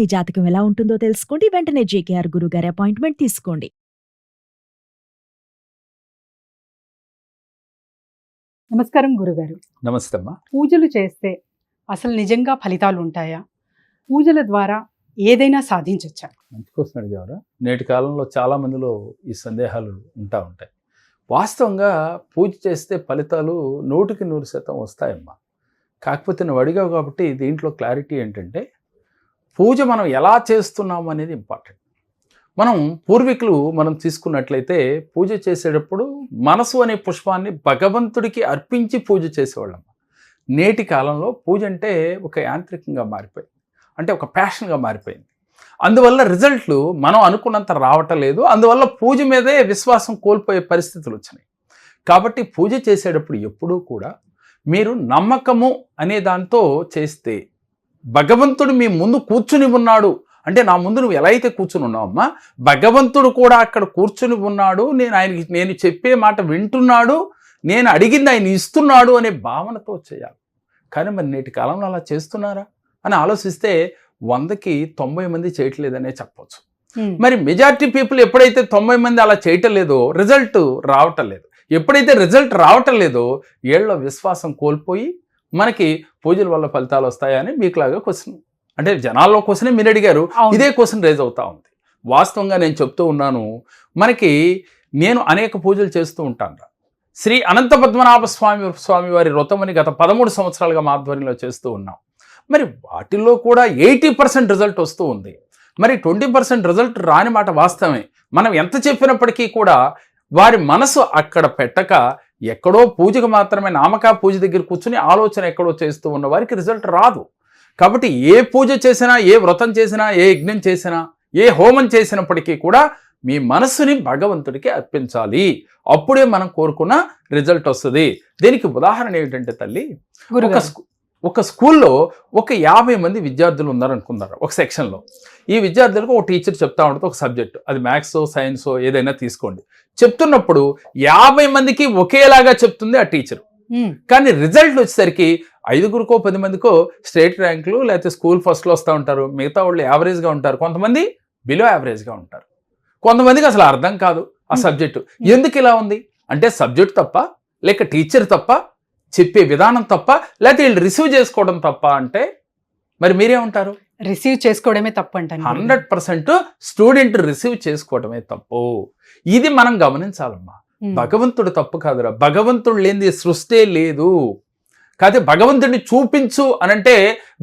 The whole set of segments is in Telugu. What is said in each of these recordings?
మీ జాతకం ఎలా ఉంటుందో తెలుసుకోండి. వెంటనే జేకేఆర్ గురుగారి అపాయింట్మెంట్ తీసుకోండి. నమస్కారం గురుగారు. నమస్తే అమ్మా. పూజలు చేస్తే అసలు నిజంగా ఫలితాలు ఉంటాయా? పూజల ద్వారా ఏదైనా సాధించవచ్చా? మంచి క్వశ్చన్ అడిగారా. నేటి కాలంలో చాలా మందిలో ఈ సందేహాలు ఉంటాయి. వాస్తవంగా పూజ చేస్తే ఫలితాలు 100% వస్తాయమ్మా. కాకపోతే నువ్వు అడిగావు కాబట్టి దీంట్లో క్లారిటీ ఏంటంటే, పూజ మనం ఎలా చేస్తున్నాము అనేది ఇంపార్టెంట్. మనం పూర్వీకులు తీసుకున్నట్లయితే పూజ చేసేటప్పుడు మనసు అనే పుష్పాన్ని భగవంతుడికి అర్పించి పూజ చేసేవాళ్ళం. నేటి కాలంలో పూజ అంటే ఒక యాంత్రికంగా మారిపోయింది, అంటే ఒక ప్యాషన్గా మారిపోయింది. అందువల్ల రిజల్ట్లు మనం అనుకున్నంత రావటం లేదు. అందువల్ల పూజ మీదే విశ్వాసం కోల్పోయే పరిస్థితులు వచ్చినాయి. కాబట్టి పూజ చేసేటప్పుడు ఎప్పుడూ కూడా మీరు నమ్మకము అనే దాంతో చేస్తే, భగవంతుడు మీ ముందు కూర్చుని ఉన్నాడు అంటే, నా ముందు నువ్వు ఎలా అయితే కూర్చుని ఉన్నావమ్మా, భగవంతుడు కూడా అక్కడ కూర్చుని ఉన్నాడు, నేను చెప్పే మాట వింటున్నాడు, నేను అడిగింది ఆయన ఇస్తున్నాడు అనే భావనతో చేయాలి. కానీ మరి నేటి కాలంలో అలా చేస్తున్నారా అని ఆలోచిస్తే 100కి 90 మంది చేయట్లేదనే చెప్పవచ్చు. మరి మెజారిటీ పీపుల్ ఎప్పుడైతే 90 మంది అలా చేయటం లేదో రిజల్ట్ రావటం లేదు. ఎప్పుడైతే రిజల్ట్ రావటం లేదో ఏళ్ళలో విశ్వాసం కోల్పోయి మనకి పూజల వల్ల ఫలితాలు వస్తాయని మీకులాగా క్వశ్చన్, అంటే జనాల్లో క్వశ్చనే మీరు అడిగారు, ఇదే క్వశ్చన్ రేజ్ అవుతా ఉంది. వాస్తవంగా నేను చెప్తూ ఉన్నాను, నేను అనేక పూజలు చేస్తూ ఉంటాను. శ్రీ అనంత పద్మనాభ స్వామి వారి వ్రతమని గత 13 సంవత్సరాలుగా మా ఆధ్వర్యంలో చేస్తూ ఉన్నాం. మరి వాటిల్లో కూడా 80% రిజల్ట్ వస్తూ ఉంది. మరి 20% రిజల్ట్ రాని మాట వాస్తవమే. మనం ఎంత చెప్పినప్పటికీ కూడా వారి మనసు అక్కడ పెట్టక ఎక్కడో పూజకు మాత్రమే, నామకా పూజ దగ్గర కూర్చుని ఆలోచన ఎక్కడో చేస్తూ ఉన్న వారికి రిజల్ట్ రాదు. కాబట్టి ఏ పూజ చేసినా, ఏ వ్రతం చేసినా, ఏ యజ్ఞం చేసినా, ఏ హోమం చేసినప్పటికీ కూడా మీ మనస్సుని భగవంతుడికి అర్పించాలి. అప్పుడే మనం కోరుకున్న రిజల్ట్ వస్తుంది. దీనికి ఉదాహరణ ఏమిటంటే తల్లి, ఒక స్కూల్లో ఒక 50 మంది విద్యార్థులు ఉన్నారనుకున్నారు ఒక సెక్షన్లో. ఈ విద్యార్థులకు ఒక టీచర్ చెప్తా ఉంటుంది ఒక సబ్జెక్టు, అది మ్యాథ్సో సైన్సో ఏదైనా తీసుకోండి. చెప్తున్నప్పుడు 50 మందికి ఒకేలాగా చెప్తుంది ఆ టీచర్. కానీ రిజల్ట్ వచ్చేసరికి 5గురికో 10 మందికో స్టేట్ ర్యాంకులు లేకపోతే స్కూల్ ఫస్ట్లో వస్తూ ఉంటారు. మిగతా వాళ్ళు యావరేజ్గా ఉంటారు, కొంతమంది బిలో యావరేజ్గా ఉంటారు, కొంతమందికి అసలు అర్థం కాదు ఆ సబ్జెక్టు. ఎందుకు ఇలా ఉంది అంటే సబ్జెక్టు తప్ప, లేక టీచర్ తప్ప, చెప్పే విధానం తప్ప, లేకపోతే వీళ్ళు రిసీవ్ చేసుకోవడం తప్ప అంటే మరి మీరేమంటారు? రిసీవ్ చేసుకోవడమే తప్పు అంటాను. 100% స్టూడెంట్ రిసీవ్ చేసుకోవడమే తప్పు. ఇది మనం గమనించాలమ్మా. భగవంతుడు తప్పు కాదురా, భగవంతుడు లేనిది సృష్టి లేదు. కాకపోతే భగవంతుడిని చూపించు అనంటే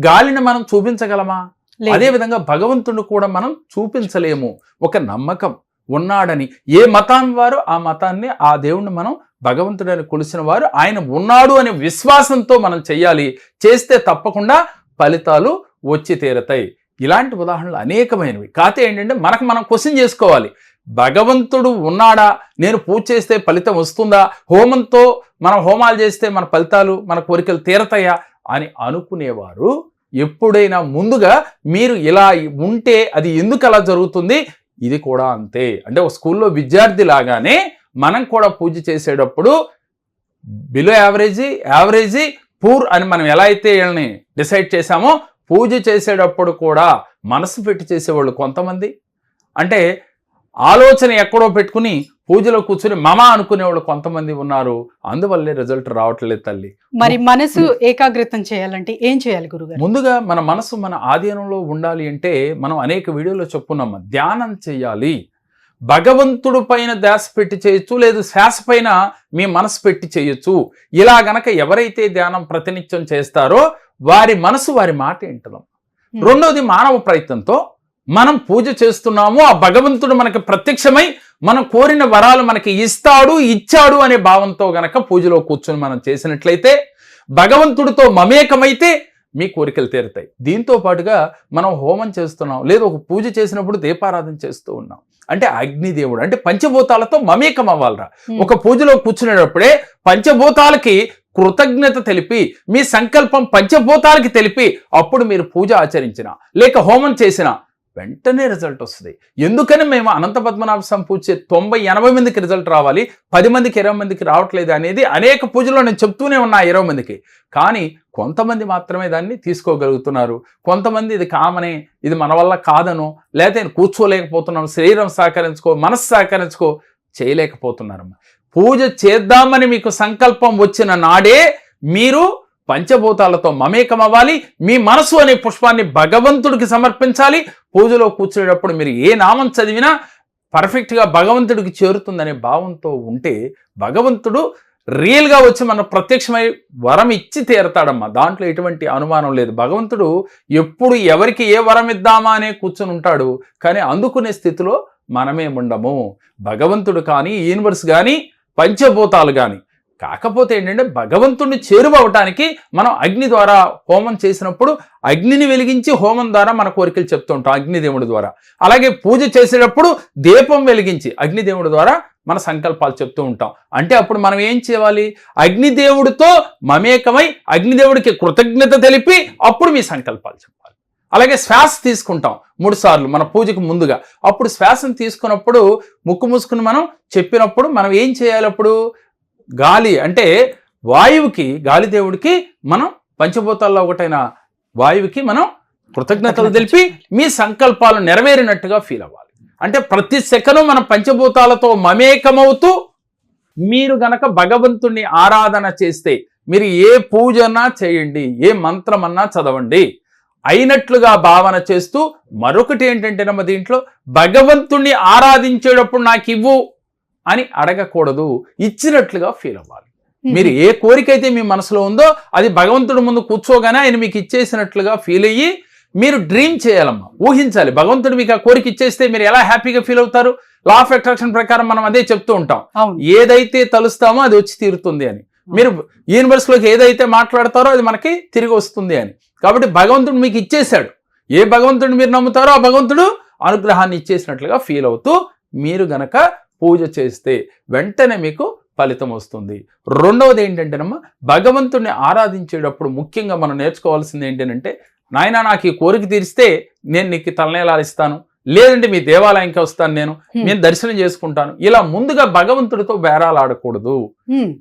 గాలిని మనం చూపించగలమా? అదేవిధంగా భగవంతుడిని కూడా మనం చూపించలేము. ఒక నమ్మకం ఉన్నాడని, ఏ మతం వారు ఆ మతాన్ని, ఆ దేవుణ్ణి మనం భగవంతుడని కొలిసిన వారు ఆయన ఉన్నాడు అనే విశ్వాసంతో మనం చెయ్యాలి. చేస్తే తప్పకుండా ఫలితాలు వచ్చి తీరతాయి. ఇలాంటి ఉదాహరణలు అనేకమైనవి. కాకపోతే ఏంటంటే మనం క్వశ్చన్ చేసుకోవాలి, భగవంతుడు ఉన్నాడా, నేను పూజ చేస్తే ఫలితం వస్తుందా, హోమంతో మనం హోమాలు చేస్తే మన ఫలితాలు, మన కోరికలు తీరతాయా అని అనుకునేవారు ఎప్పుడైనా ముందుగా మీరు ఇలా ఉంటే అది ఎందుకు అలా జరుగుతుంది, ఇది కూడా అంతే. అంటే ఒక స్కూల్లో విద్యార్థి లాగానే మనం కూడా పూజ చేసేటప్పుడు బిలో యావరేజీ పూర్ అని మనం ఎలా అయితే వీళ్ళని డిసైడ్ చేశామో, పూజ చేసేటప్పుడు కూడా మనసు పెట్టి చేసేవాళ్ళు కొంతమంది, అంటే ఆలోచన ఎక్కడో పెట్టుకుని పూజలో కూర్చుని మమ అనుకునేవాళ్ళు కొంతమంది ఉన్నారు. అందువల్లే రిజల్ట్ రావట్లేదు తల్లి. మరి మనసు ఏకాగ్రతం చేయాలంటే ఏం చేయాలి గురుగారు? ముందుగా మన మనసు మన ఆధీనంలో ఉండాలి అంటే మనం అనేక వీడియోలో చెప్పుకున్నాం, ధ్యానం చేయాలి. భగవంతుడు పైన ధ్యాస పెట్టి చేయొచ్చు, లేదు శ్వాస పైన మీ మనసు పెట్టి చేయొచ్చు. ఇలా గనక ఎవరైతే ధ్యానం ప్రతినిత్యం చేస్తారో వారి మనసు వారి మాట వింటదాం. రెండోది, మానవ ప్రయత్నంతో మనం పూజ చేస్తున్నాము, ఆ భగవంతుడు మనకి ప్రత్యక్షమై మనం కోరిన వరాలు మనకి ఇచ్చాడు అనే భావంతో గనక పూజలో కూర్చొని మనం చేసినట్లయితే, భగవంతుడితో మమేకమైతే మీ కోరికలు తీరుతాయి. దీంతో పాటుగా మనం హోమం చేస్తున్నాం, లేదు ఒక పూజ చేసినప్పుడు దీపారాధన చేస్తూ ఉన్నాం అంటే అగ్నిదేవుడు, అంటే పంచభూతాలతో మమేకం అవ్వాలరా. ఒక పూజలో కూర్చునేటప్పుడే పంచభూతాలకి కృతజ్ఞత తెలిపి, మీ సంకల్పం పంచభూతాలకి తెలిపి అప్పుడు మీరు పూజ ఆచరించిన లేక హోమం చేసిన వెంటనే రిజల్ట్ వస్తుంది. ఎందుకని మేము అనంత పద్మనాభ స్వామి పూజ 90-80 మందికి రిజల్ట్ రావాలి, 10 మందికి 20 మందికి రావట్లేదు అనేది అనేక పూజల్లో నేను చెప్తూనే ఉన్నా 20 మందికి. కానీ కొంతమంది మాత్రమే దాన్ని తీసుకోగలుగుతున్నారు. కొంతమంది ఇది కామనే, ఇది మన వల్ల కాదనో, లేకపోతే కూర్చోలేకపోతున్నాం, శరీరం సహకరించుకో, మనస్సు సహకరించుకో చేయలేకపోతున్నారమ్మా. పూజ చేద్దామని మీకు సంకల్పం వచ్చిన నాడే మీరు పంచభూతాలతో మమేకం అవ్వాలి. మీ మనసు అనే పుష్పాన్ని భగవంతుడికి సమర్పించాలి. పూజలో కూర్చునేటప్పుడు మీరు ఏ నామం చదివినా పర్ఫెక్ట్గా భగవంతుడికి చేరుతుందనే భావంతో ఉంటే భగవంతుడు రియల్గా వచ్చి మన ప్రత్యక్షమై వరం ఇచ్చి తీరతాడమ్మా. దాంట్లో ఎటువంటి అనుమానం లేదు. భగవంతుడు ఎప్పుడు ఎవరికి ఏ వరం ఇద్దామా అనే కూర్చొని ఉంటాడు, కానీ అందుకునే స్థితిలో మనమే ఉండము. భగవంతుడు కానీ, యూనివర్స్ కానీ, పంచభూతాలు కానీ. కాకపోతే ఏంటంటే భగవంతుడిని చేరువవటానికి మనం అగ్ని ద్వారా హోమం చేసినప్పుడు అగ్నిని వెలిగించి హోమం ద్వారా మన కోరికలు చెప్తూ ఉంటాం అగ్నిదేవుడి ద్వారా. అలాగే పూజ చేసేటప్పుడు దీపం వెలిగించి అగ్నిదేవుడి ద్వారా మన సంకల్పాలు చెప్తూ ఉంటాం. అంటే అప్పుడు మనం ఏం చేయాలి? అగ్నిదేవుడితో మమేకమై అగ్నిదేవుడికి కృతజ్ఞత తెలిపి అప్పుడు మీ సంకల్పాలు చెప్పాలి. అలాగే శ్వాస తీసుకుంటాం 3 సార్లు మన పూజకు ముందుగా. అప్పుడు శ్వాసను తీసుకున్నప్పుడు ముక్కు మూసుకుని మనం చెప్పినప్పుడు మనం ఏం చేయాలి? అప్పుడు గాలి అంటే వాయువుకి, గాలిదేవుడికి మనం పంచభూతాల్లో ఒకటైన వాయువుకి మనం కృతజ్ఞతలు తెలిపి మీ సంకల్పాలు నెరవేరినట్టుగా ఫీల్ అవ్వాలి. అంటే ప్రతి సెకను మనం పంచభూతాలతో మమేకమవుతూ మీరు గనక భగవంతుణ్ణి ఆరాధన చేస్తే, మీరు ఏ పూజన్నా చేయండి, ఏ మంత్రమన్నా చదవండి, అయినట్లుగా భావన చేస్తూ మరొకటి ఏంటంటేనమ్మ దీంట్లో భగవంతుణ్ణి ఆరాధించేటప్పుడు నాకు ఇవ్వు అని అడగకూడదు, ఇచ్చినట్లుగా ఫీల్ అవ్వాలి. మీరు ఏ కోరిక అయితే మీ మనసులో ఉందో అది భగవంతుడి ముందు కూర్చోగానే ఆయన మీకు ఇచ్చేసినట్లుగా ఫీల్ అయ్యి మీరు డ్రీమ్ చేయాలమ్మా, ఊహించాలి. భగవంతుడు మీకు ఆ కోరిక ఇచ్చేస్తే మీరు ఎలా హ్యాపీగా ఫీల్ అవుతారు? లా ఆఫ్ అట్రాక్షన్ ప్రకారం మనం అదే చెప్తూ ఉంటాం, ఏదైతే తలుస్తామో అది వచ్చి తీరుతుంది అని. మీరు యూనివర్స్లోకి ఏదైతే మాట్లాడతారో అది మనకి తిరిగి వస్తుంది అని. కాబట్టి భగవంతుడు మీకు ఇచ్చేశాడు. ఏ భగవంతుడిని మీరు నమ్ముతారో ఆ భగవంతుడు అనుగ్రహాన్ని ఇచ్చేసినట్లుగా ఫీల్ అవుతూ మీరు గనక పూజ చేస్తే వెంటనే మీకు ఫలితం వస్తుంది. రెండవది ఏంటంటేనమ్మా, భగవంతుడిని ఆరాధించేటప్పుడు ముఖ్యంగా మనం నేర్చుకోవాల్సింది ఏంటంటే, నాయన నాకు ఈ కోరిక తీరిస్తే నేను నీకు తలనేలాలు ఇస్తాను, లేదంటే మీ దేవాలయంకి వస్తాను, నేను దర్శనం చేసుకుంటాను. ఇలా ముందుగా భగవంతుడితో బేరాలు ఆడకూడదు.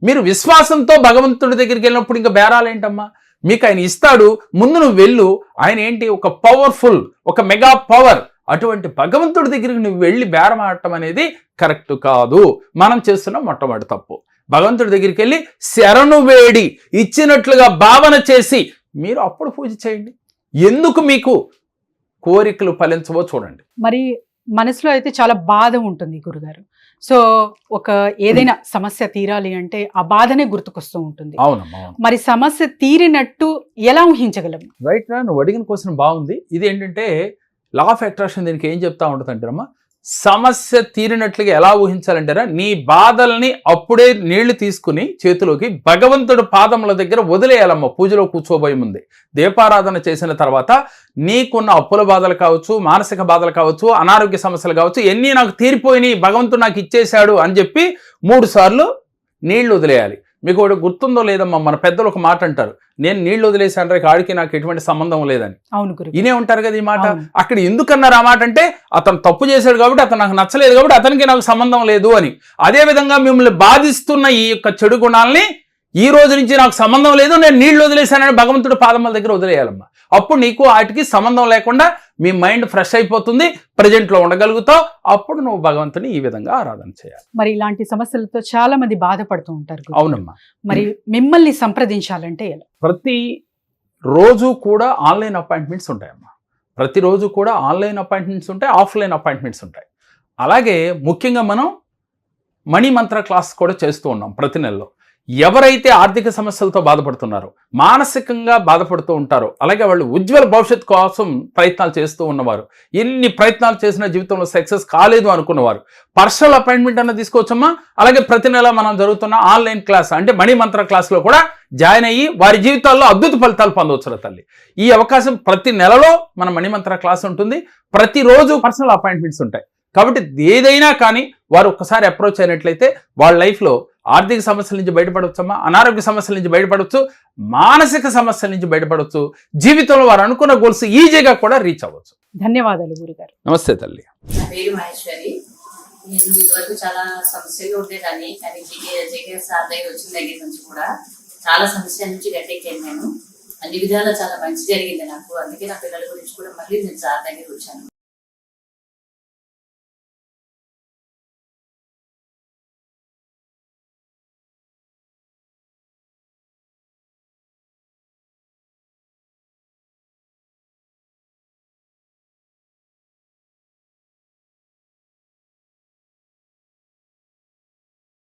మీరు విశ్వాసంతో భగవంతుడి దగ్గరికి వెళ్ళినప్పుడు ఇంకా బేరాలు ఏంటమ్మా? మీకు ఆయన ఇస్తాడు, ముందు నువ్వు వెళ్ళు. ఆయన ఏంటి? ఒక పవర్ఫుల్, ఒక మెగా పవర్. అటువంటి భగవంతుడి దగ్గరికి నువ్వు వెళ్ళి బేరం ఆడటం అనేది కరెక్ట్ కాదు. మనం చేస్తున్న మొట్టమొదటి తప్పు. భగవంతుడి దగ్గరికి వెళ్ళి శరణు వేడి ఇచ్చినట్లుగా భావన చేసి మీరు అప్పుడు పూజ చేయండి. ఎందుకు మీకు కోరికలు ఫలించవో చూడండి. మరి మనసులో అయితే చాలా బాధ ఉంటుంది గురుగారు. సో ఒక ఏదైనా సమస్య తీరాలి అంటే ఆ బాధనే గుర్తుకొస్తూ ఉంటుంది. అవునమ్మా. మరి సమస్య తీరినట్టు ఎలా ఊహించగలం? రైట్ రా, నువ్వు అడిగిన క్వశ్చన్ బాగుంది. ఇది ఏంటంటే లా ఆఫ్ అట్రాక్షన్ దీనికి ఏం చెప్తా ఉంటుంది అంటారమ్మా, సమస్య తీరినట్లుగా ఎలా ఊహించాలంటారా, నీ బాధల్ని అప్పుడే నీళ్లు తీసుకుని చేతిలోకి భగవంతుడు పాదముల దగ్గర వదిలేయాలమ్మా. పూజలో కూర్చోబోయే ముందే దీపారాధన చేసిన తర్వాత నీకున్న అప్పుల బాధలు కావచ్చు, మానసిక బాధలు కావచ్చు, అనారోగ్య సమస్యలు కావచ్చు, ఎన్ని నాకు తీరిపోయినాయి, భగవంతుడు నాకు ఇచ్చేశాడు అని చెప్పి 3 సార్లు నీళ్లు వదిలేయాలి. మీకు ఒకటి గుర్తుందో లేదమ్మా, మన పెద్దలు ఒక మాట అంటారు, నేను నీళ్లు వదిలేశాను కాడికి నాకు ఎటువంటి సంబంధం లేదని. ఇనే ఉంటారు కదా ఈ మాట. అక్కడ ఎందుకన్నారు ఆ మాట అంటే, అతను తప్పు చేశాడు కాబట్టి, అతను నాకు నచ్చలేదు కాబట్టి అతనికి నాకు సంబంధం లేదు అని. అదే విధంగా మిమ్మల్ని బాధిస్తున్న ఈ యొక్క చెడు గుణాలని ఈ రోజు నుంచి నాకు సంబంధం లేదు, నేను నీళ్లు వదిలేశానని భగవంతుడు పాదముల దగ్గర వదిలేయాలమ్మా. అప్పుడు నీకు వాటికి సంబంధం లేకుండా మీ మైండ్ ఫ్రెష్ అయిపోతుంది, ప్రజెంట్లో ఉండగలుగుతావు. అప్పుడు నువ్వు భగవంతుని ఈ విధంగా ఆరాధన చేయాలి. మరి ఇలాంటి సమస్యలతో చాలా మంది బాధపడుతూ ఉంటారు. అవునమ్మా. మరి మిమ్మల్ని సంప్రదించాలంటే ఎలా? ప్రతి రోజు కూడా ఆన్లైన్ అపాయింట్మెంట్స్ ఉంటాయమ్మా. ప్రతిరోజు కూడా ఆన్లైన్ అపాయింట్మెంట్స్ ఉంటాయి, ఆఫ్లైన్ అపాయింట్మెంట్స్ ఉంటాయి. అలాగే ముఖ్యంగా మనం మనీ మంత్ర క్లాస్ కూడా చేస్తూ ఉన్నాం ప్రతి నెలలో. ఎవరైతే ఆర్థిక సమస్యలతో బాధపడుతున్నారో, మానసికంగా బాధపడుతూ ఉంటారో, అలాగే వాళ్ళు ఉజ్వల భవిష్యత్తు కోసం ప్రయత్నాలు చేస్తూ ఉన్నవారు, ఎన్ని ప్రయత్నాలు చేసినా జీవితంలో సక్సెస్ కాలేదు అనుకున్నవారు పర్సనల్ అపాయింట్మెంట్ అన్న తీసుకోవచ్చమ్మా. అలాగే ప్రతి నెల మనం జరుగుతున్న ఆన్లైన్ క్లాస్ అంటే మణి మంత్ర క్లాస్లో కూడా జాయిన్ అయ్యి వారి జీవితాల్లో అద్భుత ఫలితాలు పొందవచ్చు తల్లి. ఈ అవకాశం ప్రతి నెలలో మన మణి మంత్ర క్లాస్ ఉంటుంది, ప్రతిరోజు పర్సనల్ అపాయింట్మెంట్స్ ఉంటాయి. కాబట్టి ఏదైనా కానీ వారు ఒక్కసారి అప్రోచ్ అయినట్లయితే వాళ్ళ లైఫ్లో ఆర్థిక సమస్యల నుంచి బయటపడవచ్చమ్మా, అనారోగ్య సమస్యల నుంచి బయటపడవచ్చు, మానసిక సమస్యల నుంచి బయటపడవచ్చు, జీవితంలో వారు అనుకున్న గోల్స్ ఈజీగా కూడా రీచ్ అవ్వచ్చు. ధన్యవాదాలు గురుగారు. నమస్తే తల్లి. నా పేరు మహేశ్వరి. నేను ఇదివరకు చాలా సమస్యలు ఉండేదాన్ని, కానీ జేకే సార్ దగ్గర వచ్చిన దగ్గర నుంచి కూడా చాలా సమస్యల నుంచి గట్టెక్కాను. నేను అన్ని విధాలా చాలా మంచి జరిగింది నాకు. అందుకే నా పిల్లల గురించి కూడా మళ్ళీ నేను సార్ దగ్గర వచ్చాను.